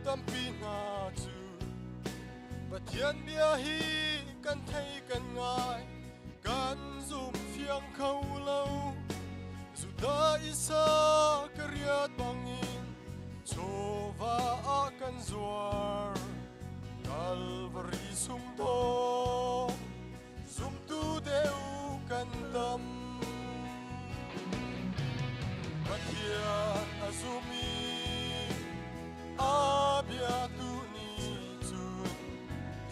tampi na chu Pathian bia hi kan thei kan ngai kan zum phiang khâu lâu dù ta isa kariat bangin chova a kan zuar Calvary sum to zum tu deu kan tam Pathian azumi abia tu ni chun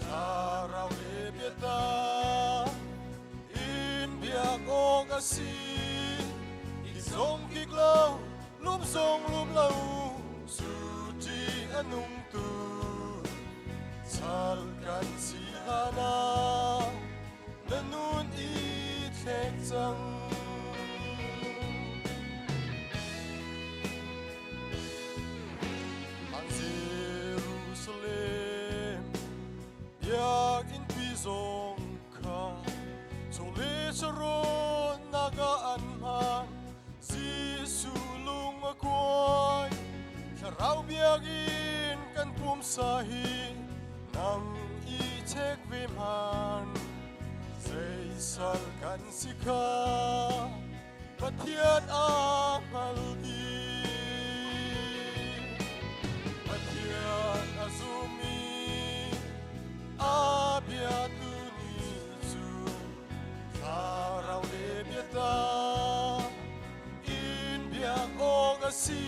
Tarau le biata in biak ong asi Izong kiklau lum song lum lau su chi anung tu Sal kan si hana nanun i thek chang Jerusalem Biak in pizong ka Chole charon naga anman Zisulung akoy Sarau biak in kan pum sahi Nang i chek vimhan Zay sal kan sika Pathian amal di Azumi abia tu ni chu Tarau le biata in biak ong asi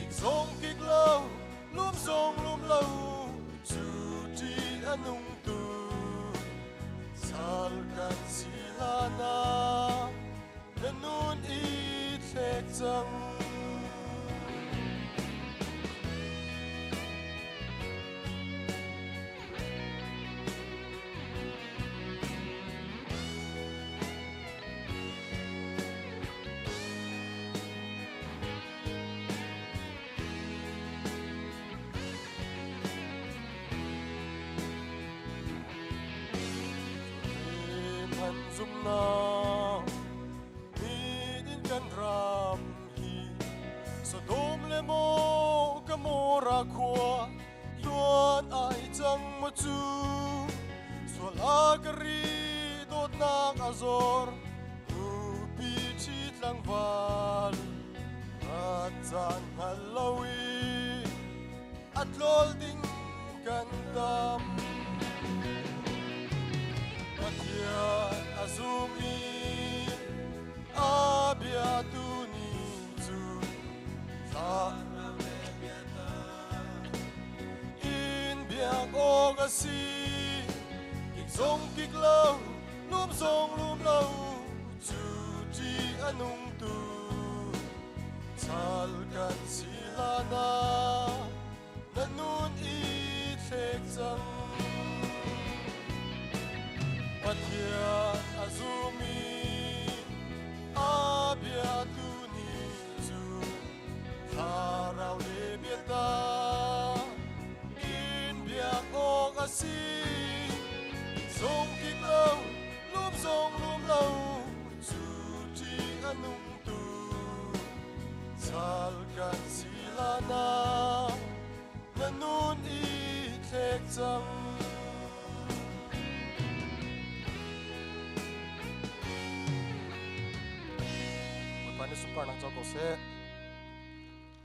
Ikzong kiklau lum song lum lau chu ti anung tu Sal kan silana nanun i thek chang Zum na mi din kan ram hi Sodom le mo Gomorrah khua luan ai chang ma chu Swala gari dot nak azor nu pi chi tlang val at chan halawi at lol ding kan tam Pathian azumi abia tu ni chu Tarau le biata in biak ong asi Ikzong kiklau lum song lum lau chu ti anung tu Sal kan silana nanun i thek chang Pathian azumi abia tu ni chu Tarau le biata in biak ong asi Zong kiklau lum song lum lau chu ti anung tu Sal kan silana nanun i thek chang Pani sumpah nak cokok se